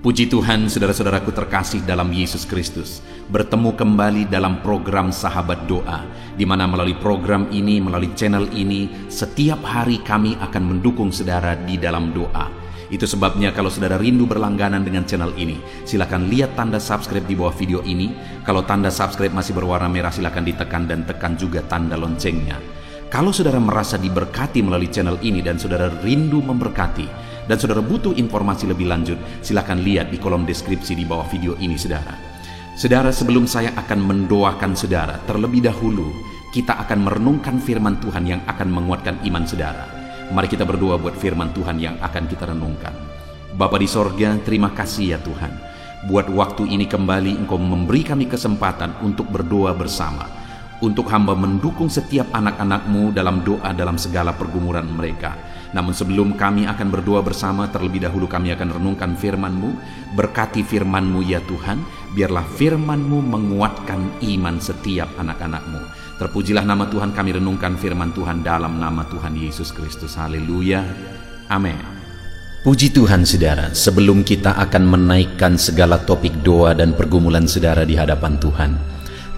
Puji Tuhan, saudara-saudaraku terkasih dalam Yesus Kristus. Bertemu kembali dalam program Sahabat Doa, di mana melalui program ini, melalui channel ini, setiap hari kami akan mendukung saudara di dalam doa. Itu sebabnya kalau saudara rindu berlangganan dengan channel ini, silakan lihat tanda subscribe di bawah video ini. Kalau tanda subscribe masih berwarna merah, silakan ditekan dan tekan juga tanda loncengnya. Kalau saudara merasa diberkati melalui channel ini dan saudara rindu memberkati, dan saudara butuh informasi lebih lanjut, silakan lihat di kolom deskripsi di bawah video ini, saudara. Saudara, sebelum saya akan mendoakan saudara, terlebih dahulu kita akan merenungkan firman Tuhan yang akan menguatkan iman saudara. Mari kita berdoa buat firman Tuhan yang akan kita renungkan. Bapa di sorga, terima kasih ya Tuhan. Buat waktu ini kembali Engkau memberi kami kesempatan untuk berdoa bersama, untuk hamba mendukung setiap anak-anak-Mu dalam doa dalam segala pergumulan mereka. Namun sebelum kami akan berdoa bersama, terlebih dahulu kami akan renungkan firman-Mu. Berkati firman-Mu ya Tuhan, biarlah firman-Mu menguatkan iman setiap anak-anak-Mu. Terpujilah nama Tuhan, kami renungkan firman Tuhan dalam nama Tuhan Yesus Kristus. Haleluya, amin. Puji Tuhan saudara, sebelum kita akan menaikkan segala topik doa dan pergumulan saudara di hadapan Tuhan,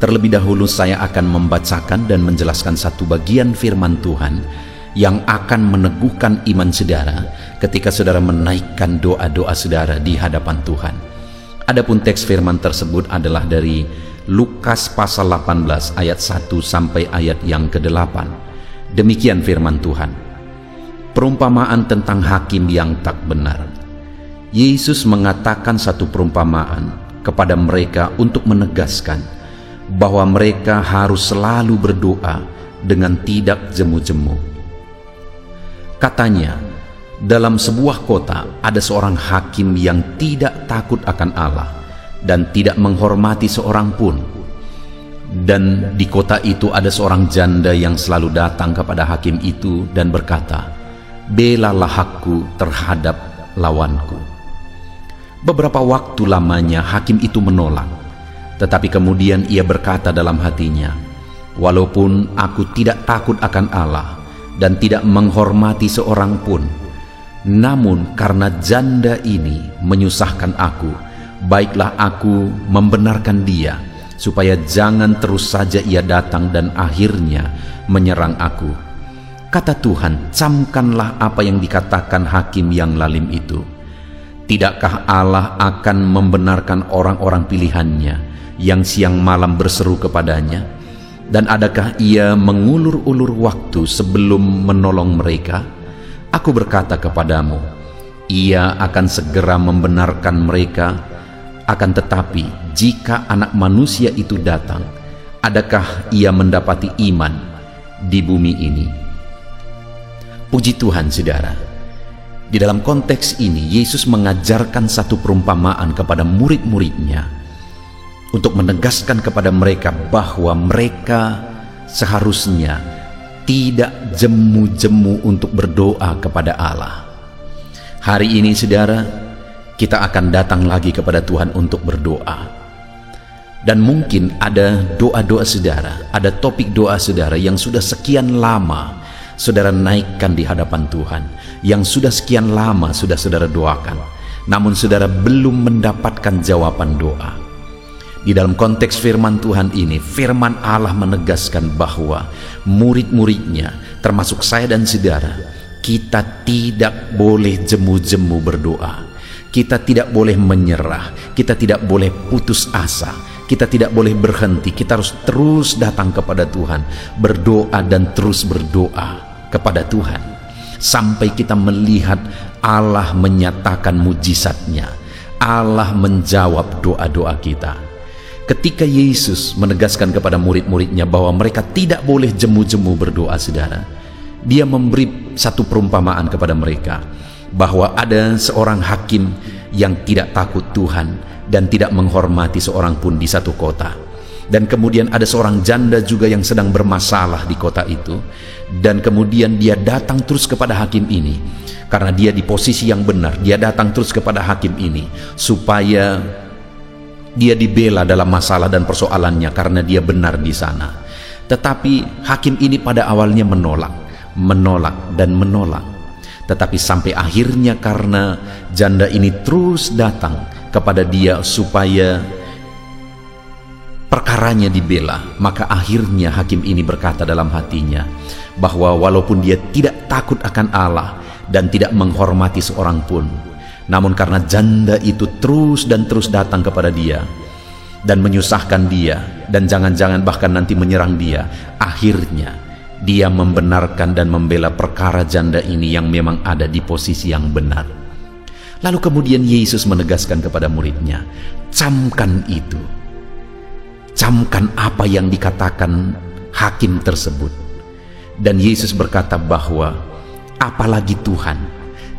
terlebih dahulu saya akan membacakan dan menjelaskan satu bagian firman Tuhan yang akan meneguhkan iman saudara ketika saudara menaikkan doa-doa saudara di hadapan Tuhan. Adapun teks firman tersebut adalah dari Lukas pasal 18 ayat 1 sampai ayat yang ke-8. Demikian firman Tuhan. Perumpamaan tentang hakim yang tak benar. Yesus mengatakan satu perumpamaan kepada mereka untuk menegaskan bahwa mereka harus selalu berdoa dengan tidak jemu-jemu. Katanya, dalam sebuah kota ada seorang hakim yang tidak takut akan Allah dan tidak menghormati seorang pun. Dan di kota itu ada seorang janda yang selalu datang kepada hakim itu dan berkata, "Belalah hakku terhadap lawanku." Beberapa waktu lamanya hakim itu menolak, tetapi kemudian ia berkata dalam hatinya, "Walaupun aku tidak takut akan Allah dan tidak menghormati seorang pun, namun karena janda ini menyusahkan aku, baiklah aku membenarkan dia, supaya jangan terus saja ia datang dan akhirnya menyerang aku." Kata Tuhan, camkanlah apa yang dikatakan hakim yang lalim itu. Tidakkah Allah akan membenarkan orang-orang pilihannya yang siang malam berseru kepadanya? Dan adakah ia mengulur-ulur waktu sebelum menolong mereka? Aku berkata kepadamu, ia akan segera membenarkan mereka. Akan tetapi jika anak manusia itu datang, adakah ia mendapati iman di bumi ini? Puji Tuhan saudara. Di dalam konteks ini Yesus mengajarkan satu perumpamaan kepada murid-muridnya untuk menegaskan kepada mereka bahwa mereka seharusnya tidak jemu-jemu untuk berdoa kepada Allah. Hari ini saudara, kita akan datang lagi kepada Tuhan untuk berdoa. Dan mungkin ada doa-doa saudara, ada topik doa saudara yang sudah sekian lama saudara naikkan di hadapan Tuhan, yang sudah sekian lama sudah saudara doakan, namun saudara belum mendapatkan jawaban doa. Di dalam konteks firman Tuhan ini, firman Allah menegaskan bahwa murid-muridnya, termasuk saya dan saudara, kita tidak boleh jemu-jemu berdoa. Kita tidak boleh menyerah, kita tidak boleh putus asa, kita tidak boleh berhenti. Kita harus terus datang kepada Tuhan, berdoa dan terus berdoa kepada Tuhan, sampai kita melihat Allah menyatakan mujizatnya, Allah menjawab doa-doa kita. Ketika Yesus menegaskan kepada murid-muridnya bahwa mereka tidak boleh jemu-jemu berdoa saudara, dia memberi satu perumpamaan kepada mereka bahwa ada seorang hakim yang tidak takut Tuhan dan tidak menghormati seorang pun di satu kota. Dan kemudian ada seorang janda juga yang sedang bermasalah di kota itu, dan kemudian dia datang terus kepada hakim ini karena dia di posisi yang benar. Dia datang terus kepada hakim ini supaya dia dibela dalam masalah dan persoalannya karena dia benar di sana. Tetapi hakim ini pada awalnya menolak dan menolak. Tetapi sampai akhirnya karena janda ini terus datang kepada dia supaya perkaranya dibela, maka akhirnya hakim ini berkata dalam hatinya bahwa walaupun dia tidak takut akan Allah dan tidak menghormati seorang pun, namun karena janda itu terus dan terus datang kepada dia dan menyusahkan dia, dan jangan-jangan bahkan nanti menyerang dia, akhirnya dia membenarkan dan membela perkara janda ini yang memang ada di posisi yang benar. Lalu kemudian Yesus menegaskan kepada muridnya, camkan itu, camkan apa yang dikatakan hakim tersebut. Dan Yesus berkata bahwa apalagi Tuhan,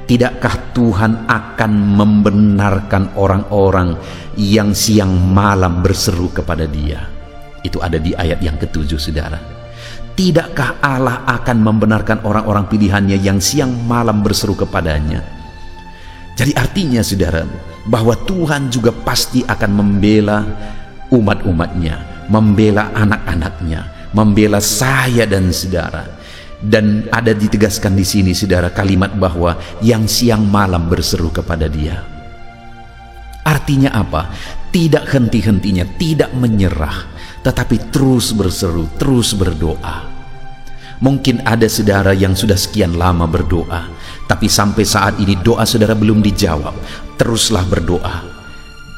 tidakkah Tuhan akan membenarkan orang-orang yang siang malam berseru kepada Dia? Itu ada di ayat yang ke-7, saudara. Tidakkah Allah akan membenarkan orang-orang pilihannya yang siang malam berseru kepadanya? Jadi artinya, saudara, bahwa Tuhan juga pasti akan membela umat-umatnya, membela anak-anaknya, membela saya dan saudara. Dan ada ditegaskan di sini, saudara, kalimat bahwa yang siang malam berseru kepada Dia. Artinya apa? Tidak henti-hentinya, tidak menyerah, tetapi terus berseru, terus berdoa. Mungkin ada saudara yang sudah sekian lama berdoa, tapi sampai saat ini doa saudara belum dijawab. Teruslah berdoa.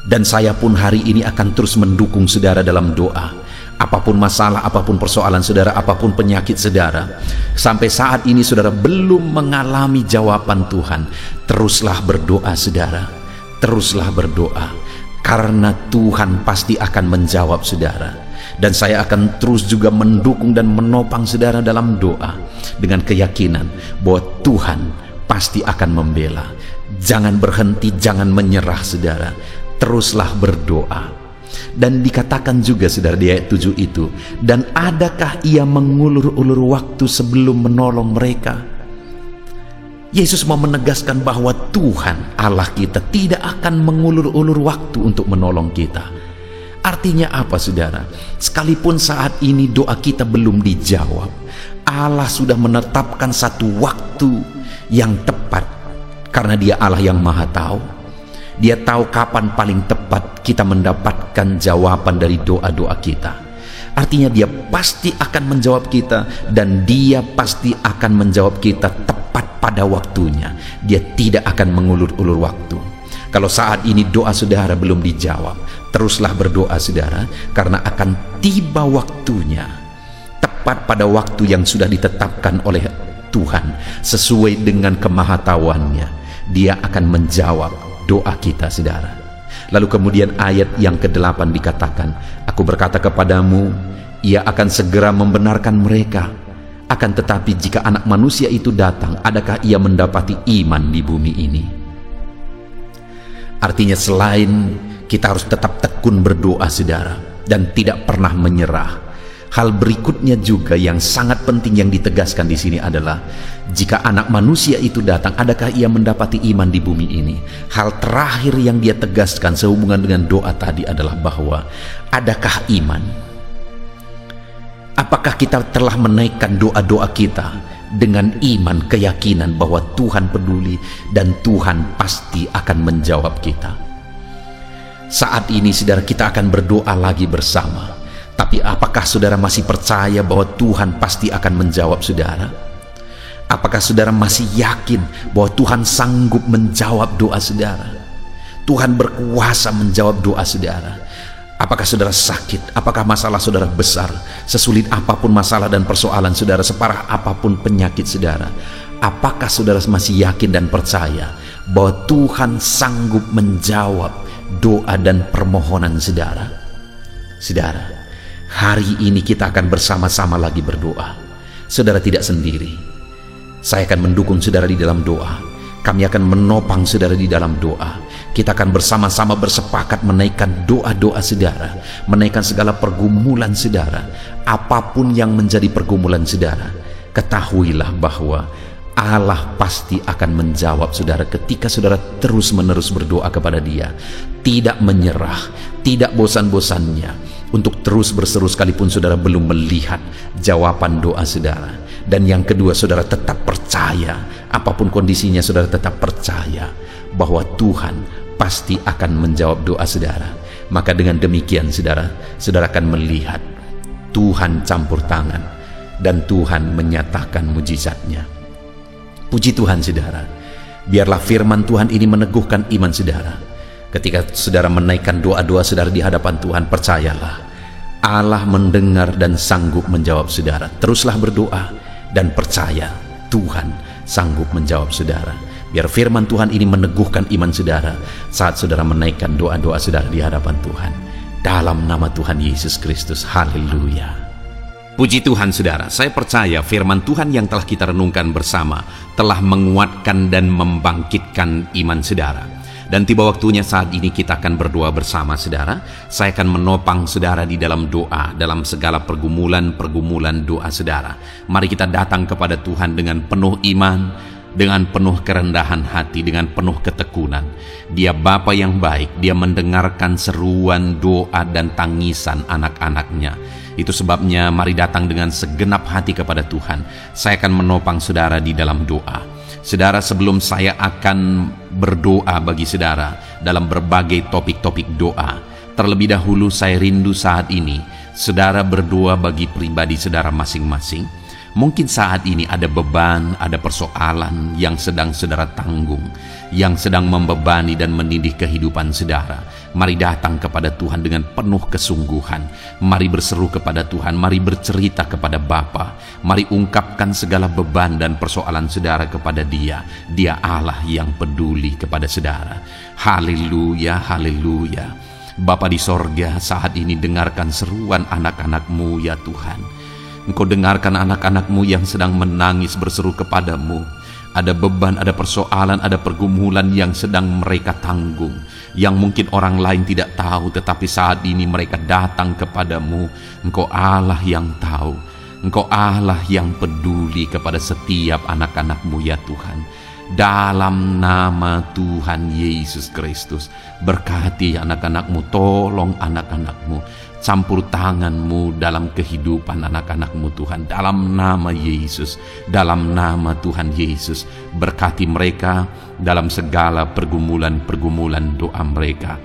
Dan saya pun hari ini akan terus mendukung saudara dalam doa. Apapun masalah, apapun persoalan saudara, apapun penyakit saudara, sampai saat ini saudara belum mengalami jawaban Tuhan, teruslah berdoa saudara. Teruslah berdoa, karena Tuhan pasti akan menjawab saudara. Dan saya akan terus juga mendukung dan menopang saudara dalam doa, dengan keyakinan bahwa Tuhan pasti akan membela. Jangan berhenti, jangan menyerah saudara. Teruslah berdoa. Dan dikatakan juga saudara di ayat 7 itu, dan adakah ia mengulur-ulur waktu sebelum menolong mereka? Yesus mau menegaskan bahwa Tuhan Allah kita tidak akan mengulur-ulur waktu untuk menolong kita. Artinya apa saudara? Sekalipun saat ini doa kita belum dijawab, Allah sudah menetapkan satu waktu yang tepat, karena Dia Allah yang Maha Tahu. Dia tahu kapan paling tepat kita mendapatkan jawaban dari doa-doa kita. Artinya Dia pasti akan menjawab kita, dan Dia pasti akan menjawab kita tepat pada waktunya. Dia tidak akan mengulur-ulur waktu. Kalau saat ini doa saudara belum dijawab, teruslah berdoa saudara, karena akan tiba waktunya, tepat pada waktu yang sudah ditetapkan oleh Tuhan sesuai dengan kemahatauannya. Dia akan menjawab doa kita saudara. Lalu kemudian ayat yang ke-8 dikatakan, aku berkata kepadamu, Ia akan segera membenarkan mereka. Akan tetapi jika Anak Manusia itu datang, adakah Ia mendapati iman di bumi ini? Artinya selain kita harus tetap tekun berdoa saudara, dan tidak pernah menyerah, hal berikutnya juga yang sangat penting yang ditegaskan di sini adalah, jika Anak Manusia itu datang, adakah Ia mendapati iman di bumi ini? Hal terakhir yang Dia tegaskan sehubungan dengan doa tadi adalah bahwa adakah iman? Apakah kita telah menaikkan doa-doa kita dengan iman, keyakinan bahwa Tuhan peduli dan Tuhan pasti akan menjawab kita? Saat ini saudara, kita akan berdoa lagi bersama. Tapi apakah saudara masih percaya bahwa Tuhan pasti akan menjawab saudara? Apakah saudara masih yakin bahwa Tuhan sanggup menjawab doa saudara? Tuhan berkuasa menjawab doa saudara. Apakah saudara sakit? Apakah masalah saudara besar? Sesulit apapun masalah dan persoalan saudara, separah apapun penyakit saudara, apakah saudara masih yakin dan percaya bahwa Tuhan sanggup menjawab doa dan permohonan saudara? Saudara, hari ini kita akan bersama-sama lagi berdoa. Saudara tidak sendiri. Saya akan mendukung saudara di dalam doa. Kami akan menopang saudara di dalam doa. Kita akan bersama-sama bersepakat menaikkan doa-doa saudara, menaikkan segala pergumulan saudara. Apapun yang menjadi pergumulan saudara, ketahuilah bahwa Allah pasti akan menjawab saudara ketika saudara terus-menerus berdoa kepada Dia. Tidak menyerah, tidak bosan-bosannya untuk terus berseru sekalipun saudara belum melihat jawaban doa saudara. Dan yang kedua, saudara tetap percaya, apapun kondisinya saudara tetap percaya bahwa Tuhan pasti akan menjawab doa saudara. Maka dengan demikian saudara akan melihat Tuhan campur tangan dan Tuhan menyatakan mujizatnya. Puji Tuhan saudara. Biarlah firman Tuhan ini meneguhkan iman saudara. Ketika saudara menaikkan doa-doa saudara di hadapan Tuhan, percayalah Allah mendengar dan sanggup menjawab saudara. Teruslah berdoa dan percaya Tuhan sanggup menjawab saudara. Biar firman Tuhan ini meneguhkan iman saudara saat saudara menaikkan doa-doa saudara di hadapan Tuhan. Dalam nama Tuhan Yesus Kristus. Haleluya. Puji Tuhan saudara, saya percaya firman Tuhan yang telah kita renungkan bersama telah menguatkan dan membangkitkan iman saudara. Dan tiba waktunya saat ini kita akan berdoa bersama saudara. Saya akan menopang saudara di dalam doa, dalam segala pergumulan doa saudara. Mari kita datang kepada Tuhan dengan penuh iman, dengan penuh kerendahan hati, dengan penuh ketekunan. Dia Bapa yang baik, Dia mendengarkan seruan doa dan tangisan anak-anaknya. Itu sebabnya mari datang dengan segenap hati kepada Tuhan. Saya akan menopang saudara di dalam doa. Saudara, sebelum saya akan berdoa bagi saudara dalam berbagai topik-topik doa, terlebih dahulu saya rindu saat ini saudara berdoa bagi pribadi saudara masing-masing. Mungkin saat ini ada beban, ada persoalan yang sedang saudara tanggung, yang sedang membebani dan menindih kehidupan saudara. Mari datang kepada Tuhan dengan penuh kesungguhan. Mari berseru kepada Tuhan, mari bercerita kepada Bapa. Mari ungkapkan segala beban dan persoalan saudara kepada Dia. Dia Allah yang peduli kepada saudara. Haleluya, haleluya. Bapa di sorga, saat ini dengarkan seruan anak-anak-Mu ya Tuhan. Engkau dengarkan anak-anak-Mu yang sedang menangis berseru kepadamu. Ada beban, ada persoalan, ada pergumulan yang sedang mereka tanggung, yang mungkin orang lain tidak tahu, tetapi saat ini mereka datang kepadamu. Engkau Allah yang tahu, Engkau Allah yang peduli kepada setiap anak-anak-Mu ya Tuhan. Dalam nama Tuhan Yesus Kristus, berkati anak-anak-Mu, tolong anak-anak-Mu, campur tangan-Mu dalam kehidupan anak-anak-Mu Tuhan. Dalam nama Yesus, dalam nama Tuhan Yesus, berkati mereka dalam segala pergumulan doa mereka.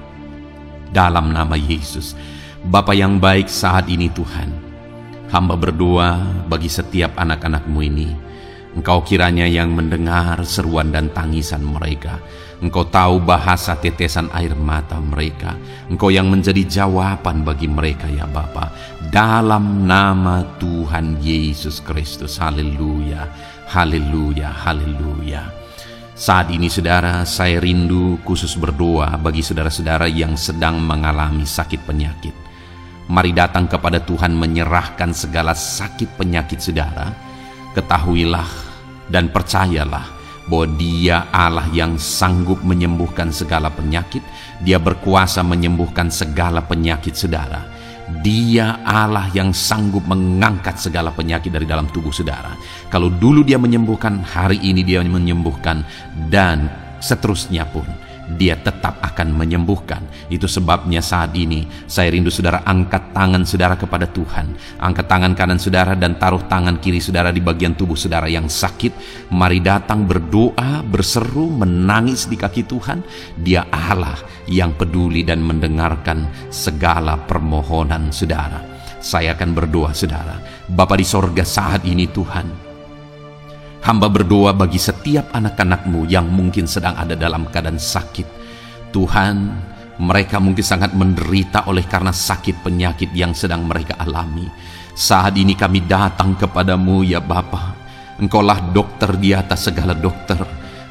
Dalam nama Yesus. Bapa yang baik, saat ini Tuhan, hamba berdoa bagi setiap anak-anak-Mu ini. Engkau kiranya yang mendengar seruan dan tangisan mereka. Engkau tahu bahasa tetesan air mata mereka. Engkau yang menjadi jawaban bagi mereka ya Bapa. Dalam nama Tuhan Yesus Kristus. Haleluya, haleluya, haleluya. Saat ini saudara, saya rindu khusus berdoa bagi saudara-saudara yang sedang mengalami sakit penyakit. Mari datang kepada Tuhan menyerahkan segala sakit penyakit saudara. Ketahuilah dan percayalah bahwa Dia Allah yang sanggup menyembuhkan segala penyakit. Dia berkuasa menyembuhkan segala penyakit saudara. Dia Allah yang sanggup mengangkat segala penyakit dari dalam tubuh saudara. Kalau dulu Dia menyembuhkan, hari ini Dia menyembuhkan, dan seterusnya pun Dia tetap akan menyembuhkan. Itu sebabnya saat ini saya rindu saudara angkat tangan saudara kepada Tuhan. Angkat tangan kanan saudara dan taruh tangan kiri saudara di bagian tubuh saudara yang sakit. Mari datang berdoa, berseru, menangis di kaki Tuhan. Dia Allah yang peduli dan mendengarkan segala permohonan saudara. Saya akan berdoa saudara. Bapa di sorga, saat ini Tuhan, hamba berdoa bagi setiap anak-anak-Mu yang mungkin sedang ada dalam keadaan sakit. Tuhan, mereka mungkin sangat menderita oleh karena sakit penyakit yang sedang mereka alami. Saat ini kami datang kepadamu ya Bapa. Engkaulah dokter di atas segala dokter.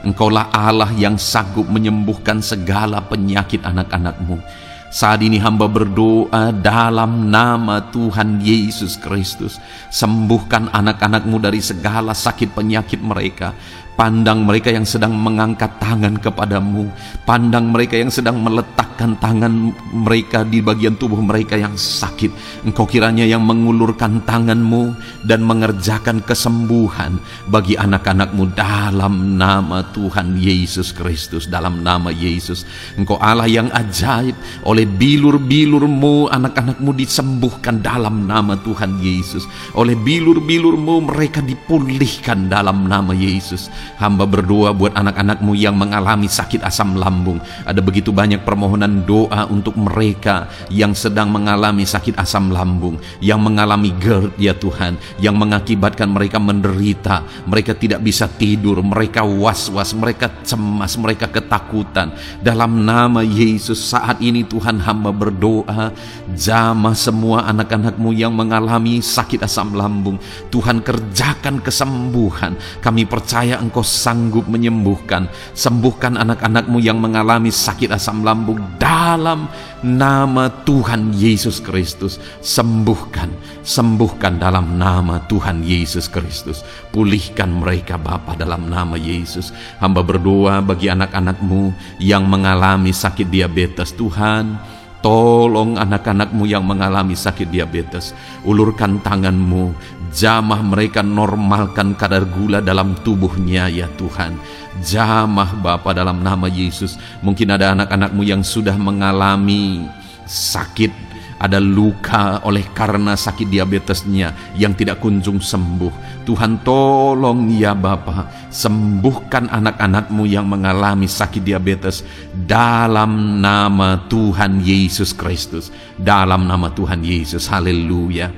Engkaulah Allah yang sanggup menyembuhkan segala penyakit anak-anak-Mu. Saat ini hamba berdoa dalam nama Tuhan Yesus Kristus. Sembuhkan anak-anak-Mu dari segala sakit penyakit mereka. Pandang mereka yang sedang mengangkat tangan kepadamu. Pandang mereka yang sedang meletakkan tangan mereka di bagian tubuh mereka yang sakit. Engkau kiranya yang mengulurkan tanganmu dan mengerjakan kesembuhan bagi anak-anakmu dalam nama Tuhan Yesus Kristus. Dalam nama Yesus, Engkau Allah yang ajaib. Oleh bilur-bilurmu anak-anakmu disembuhkan dalam nama Tuhan Yesus. Oleh bilur-bilurmu mereka dipulihkan dalam nama Yesus. Hamba berdoa buat anak-anakmu yang mengalami sakit asam lambung. Ada begitu banyak permohonan doa untuk mereka yang sedang mengalami sakit asam lambung, yang mengalami GERD ya Tuhan, yang mengakibatkan mereka menderita, mereka tidak bisa tidur, mereka was-was, mereka cemas, mereka ketakutan. Dalam nama Yesus saat ini Tuhan, hamba berdoa, jamah semua anak-anakmu yang mengalami sakit asam lambung. Tuhan, kerjakan kesembuhan. Kami percaya Engkau sanggup menyembuhkan. Sembuhkan anak-anakmu yang mengalami sakit asam lambung dalam nama Tuhan Yesus Kristus. Sembuhkan dalam nama Tuhan Yesus Kristus. Pulihkan mereka Bapa dalam nama Yesus. Hamba berdoa bagi anak-anakmu yang mengalami sakit diabetes. Tuhan, tolong anak-anakmu yang mengalami sakit diabetes. Ulurkan tanganmu, jamah mereka, normalkan kadar gula dalam tubuhnya ya Tuhan. Jamah Bapa dalam nama Yesus. Mungkin ada anak-anakmu yang sudah mengalami sakit, ada luka oleh karena sakit diabetesnya yang tidak kunjung sembuh. Tuhan, tolong ya Bapa, sembuhkan anak-anakmu yang mengalami sakit diabetes dalam nama Tuhan Yesus Kristus. Dalam nama Tuhan Yesus, haleluya.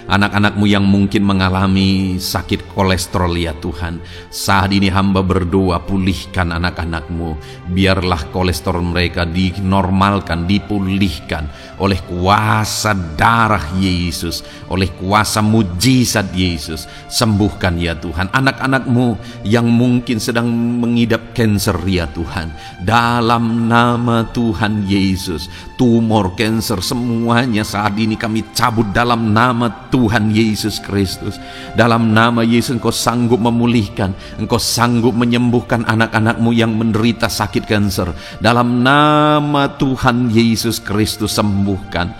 Anak-anakmu yang mungkin mengalami sakit kolesterol ya Tuhan, saat ini hamba berdoa, pulihkan anak-anakmu. Biarlah kolesterol mereka dinormalkan, dipulihkan oleh kuasa darah Yesus, oleh kuasa mujizat Yesus. Sembuhkan ya Tuhan anak-anakmu yang mungkin sedang mengidap kanker ya Tuhan. Dalam nama Tuhan Yesus, tumor, kanker, semuanya saat ini kami cabut dalam nama Tuhan Yesus Kristus. Dalam nama Yesus Engkau sanggup memulihkan, Engkau sanggup menyembuhkan anak-anakmu yang menderita sakit kanker. Dalam nama Tuhan Yesus Kristus, sembuhkan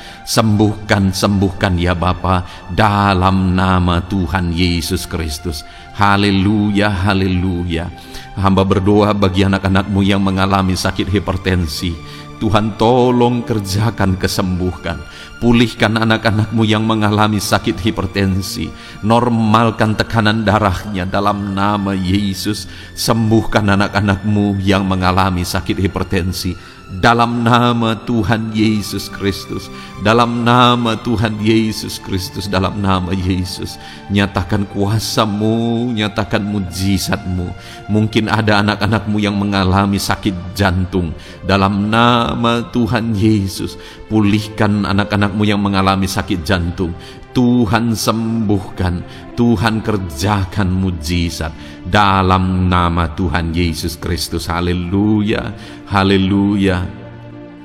ya Bapa, dalam nama Tuhan Yesus Kristus. Haleluya, haleluya. Hamba berdoa bagi anak-anakmu yang mengalami sakit hipertensi. Tuhan, tolong kerjakan kesembuhan. Pulihkan anak-anakmu yang mengalami sakit hipertensi. Normalkan tekanan darahnya dalam nama Yesus. Sembuhkan anak-anakmu yang mengalami sakit hipertensi dalam nama Tuhan Yesus Kristus. Dalam nama Tuhan Yesus Kristus, dalam nama Yesus, nyatakan kuasa-Mu, nyatakan mujizat-Mu. Mungkin ada anak-anakmu yang mengalami sakit jantung. Dalam nama Tuhan Yesus, pulihkan anak-anakmu yang mengalami sakit jantung. Tuhan sembuhkan, Tuhan kerjakan mujizat dalam nama Tuhan Yesus Kristus. Haleluya, haleluya,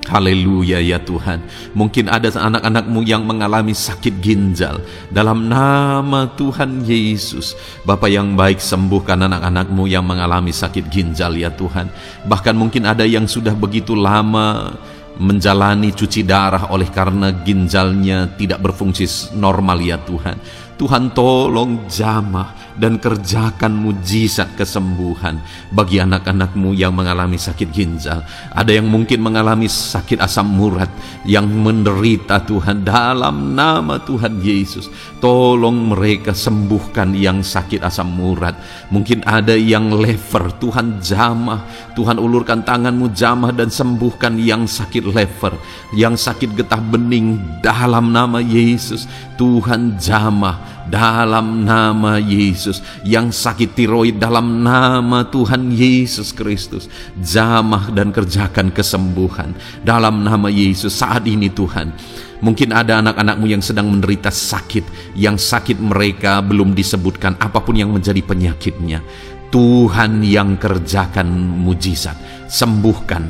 haleluya ya Tuhan. Mungkin ada anak-anakmu yang mengalami sakit ginjal. Dalam nama Tuhan Yesus, Bapa yang baik, sembuhkan anak-anakmu yang mengalami sakit ginjal ya Tuhan. Bahkan mungkin ada yang sudah begitu lama menjalani cuci darah oleh karena ginjalnya tidak berfungsi normal ya Tuhan. Tuhan, tolong jamah dan kerjakan mujizat kesembuhan bagi anak-anakmu yang mengalami sakit ginjal. Ada yang mungkin mengalami sakit asam urat yang menderita Tuhan. Dalam nama Tuhan Yesus, tolong mereka sembuhkan yang sakit asam urat. Mungkin ada yang lever, Tuhan jamah, Tuhan ulurkan tanganmu, jamah dan sembuhkan yang sakit lever, yang sakit getah bening dalam nama Yesus. Tuhan jamah dalam nama Yesus. Yang sakit tiroid dalam nama Tuhan Yesus Kristus, jamah dan kerjakan kesembuhan dalam nama Yesus. Saat ini Tuhan, mungkin ada anak-anakmu yang sedang menderita sakit, yang sakit mereka belum disebutkan apapun yang menjadi penyakitnya. Tuhan yang kerjakan mujizat, sembuhkan.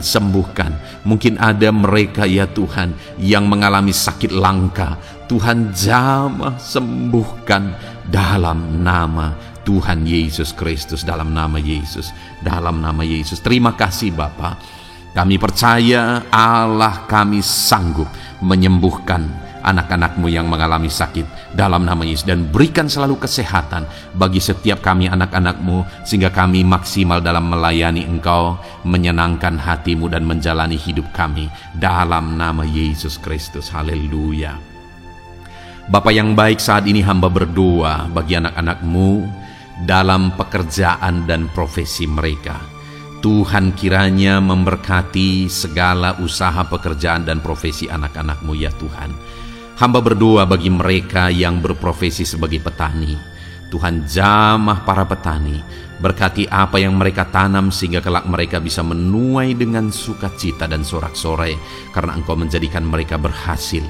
Mungkin ada mereka ya Tuhan yang mengalami sakit langka. Tuhan jamah, sembuhkan dalam nama Tuhan Yesus Kristus, dalam nama Yesus, dalam nama Yesus. Terima kasih Bapa. Kami percaya Allah kami sanggup menyembuhkan anak-anak-Mu yang mengalami sakit dalam nama Yesus, dan berikan selalu kesehatan bagi setiap kami anak-anak-Mu, sehingga kami maksimal dalam melayani Engkau, menyenangkan hati-Mu dan menjalani hidup kami dalam nama Yesus Kristus. Haleluya. Bapa yang baik, saat ini hamba berdoa bagi anak-anak-Mu dalam pekerjaan dan profesi mereka. Tuhan kiranya memberkati segala usaha pekerjaan dan profesi anak-anak-Mu ya Tuhan. Hamba berdoa bagi mereka yang berprofesi sebagai petani. Tuhan, jamah para petani, berkati apa yang mereka tanam sehingga kelak mereka bisa menuai dengan sukacita dan sorak-sorai, karena Engkau menjadikan mereka berhasil.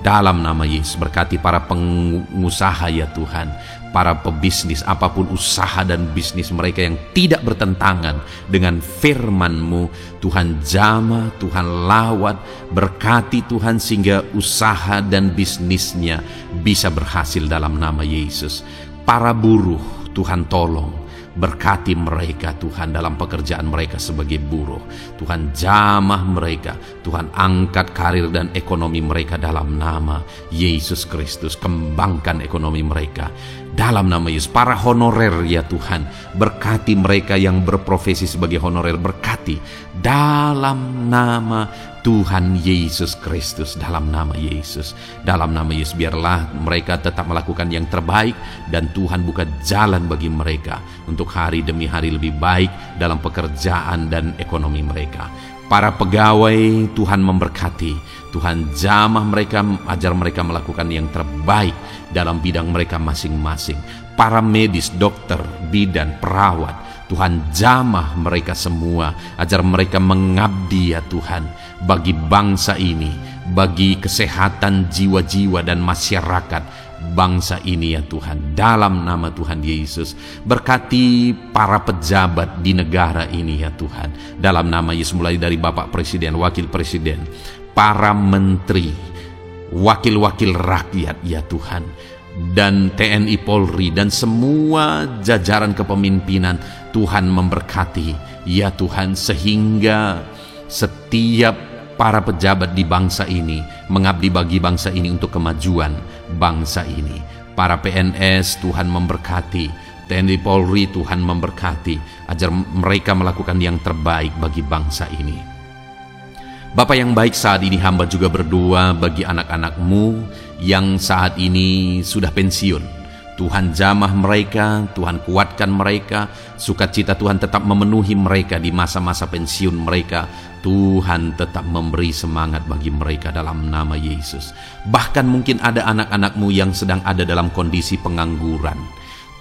Dalam nama Yesus, berkati para pengusaha ya Tuhan, para pebisnis, apapun usaha dan bisnis mereka yang tidak bertentangan dengan firman-Mu. Tuhan jamah, Tuhan lawat, berkati Tuhan sehingga usaha dan bisnisnya bisa berhasil dalam nama Yesus. Para buruh, Tuhan tolong, berkati mereka Tuhan dalam pekerjaan mereka sebagai buruh. Tuhan jamah mereka, Tuhan angkat karir dan ekonomi mereka dalam nama Yesus Kristus. Kembangkan ekonomi mereka dalam nama Yesus. Para honorer ya Tuhan, berkati mereka yang berprofesi sebagai honorer, berkati dalam nama Tuhan Yesus Kristus, dalam nama Yesus, dalam nama Yesus. Biarlah mereka tetap melakukan yang terbaik, dan Tuhan buka jalan bagi mereka untuk hari demi hari lebih baik dalam pekerjaan dan ekonomi mereka. Para pegawai, Tuhan memberkati, Tuhan jamah mereka, ajar mereka melakukan yang terbaik dalam bidang mereka masing-masing. Para medis, dokter, bidan, perawat, Tuhan jamah mereka semua, ajar mereka mengabdi ya Tuhan bagi bangsa ini, bagi kesehatan jiwa-jiwa dan masyarakat bangsa ini ya Tuhan, dalam nama Tuhan Yesus. Berkati para pejabat di negara ini ya Tuhan, dalam nama Yesus, mulai dari Bapak Presiden, Wakil Presiden, para menteri, wakil-wakil rakyat ya Tuhan, dan TNI Polri dan semua jajaran kepemimpinan. Tuhan memberkati ya Tuhan, sehingga setiap para pejabat di bangsa ini mengabdi bagi bangsa ini untuk kemajuan bangsa ini. Para PNS Tuhan memberkati, TNI Polri Tuhan memberkati, ajar mereka melakukan yang terbaik bagi bangsa ini. Bapa yang baik, saat ini hamba juga berdoa bagi anak-anak-Mu yang saat ini sudah pensiun. Tuhan jamah mereka, Tuhan kuatkan mereka, sukacita Tuhan tetap memenuhi mereka di masa-masa pensiun mereka. Tuhan tetap memberi semangat bagi mereka dalam nama Yesus. Bahkan mungkin ada anak-anak-Mu yang sedang ada dalam kondisi pengangguran.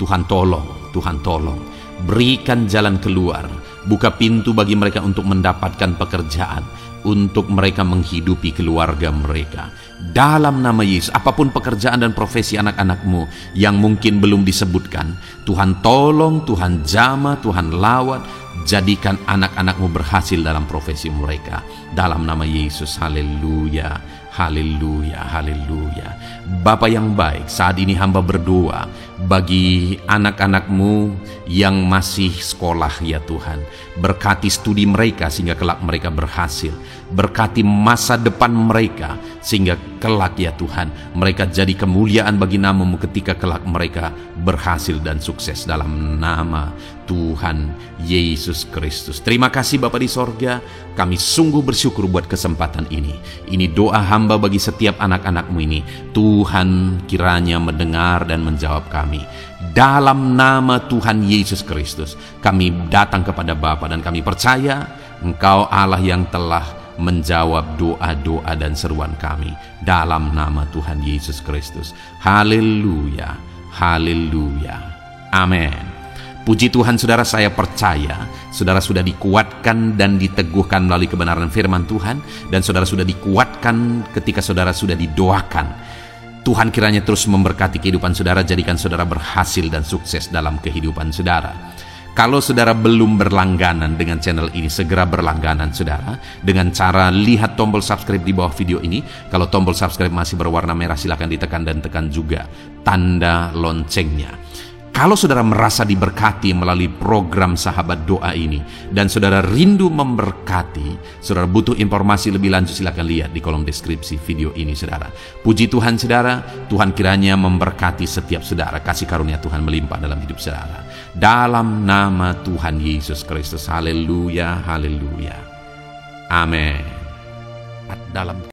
Tuhan tolong, Tuhan tolong, berikan jalan keluar, buka pintu bagi mereka untuk mendapatkan pekerjaan, untuk mereka menghidupi keluarga mereka. Dalam nama Yesus, apapun pekerjaan dan profesi anak-anak-Mu yang mungkin belum disebutkan, Tuhan tolong, Tuhan jamah, Tuhan lawat, jadikan anak-anak-Mu berhasil dalam profesi mereka. Dalam nama Yesus, haleluya, haleluya, haleluya. Bapa yang baik, saat ini hamba berdoa bagi anak-anak-Mu yang masih sekolah ya Tuhan. Berkati studi mereka sehingga kelak mereka berhasil. Berkati masa depan mereka sehingga kelak ya Tuhan mereka jadi kemuliaan bagi nama-Mu ketika kelak mereka berhasil dan sukses dalam nama Tuhan Yesus Kristus. Terima kasih Bapa di sorga, kami sungguh bersyukur buat kesempatan ini. Ini doa hamba bagi setiap anak-anak-Mu ini. Tuhan kiranya mendengar dan menjawab kami. Dalam nama Tuhan Yesus Kristus kami datang kepada Bapa dan kami percaya Engkau Allah yang telah menjawab doa-doa dan seruan kami dalam nama Tuhan Yesus Kristus. Haleluya, haleluya, amin. Puji Tuhan saudara, saya percaya saudara sudah dikuatkan dan diteguhkan melalui kebenaran firman Tuhan, dan saudara sudah dikuatkan ketika saudara sudah didoakan. Tuhan kiranya terus memberkati kehidupan saudara, jadikan saudara berhasil dan sukses dalam kehidupan saudara. Kalau saudara belum berlangganan dengan channel ini, segera berlangganan saudara dengan cara lihat tombol subscribe di bawah video ini. Kalau tombol subscribe masih berwarna merah, silakan ditekan dan tekan juga tanda loncengnya. Kalau saudara merasa diberkati melalui program Sahabat Doa ini, dan saudara rindu memberkati, saudara butuh informasi lebih lanjut, silakan lihat di kolom deskripsi video ini, saudara. Puji Tuhan, saudara. Tuhan kiranya memberkati setiap saudara. Kasih karunia Tuhan melimpah dalam hidup saudara. Dalam nama Tuhan Yesus Kristus. Haleluya, haleluya. Amin. Dalam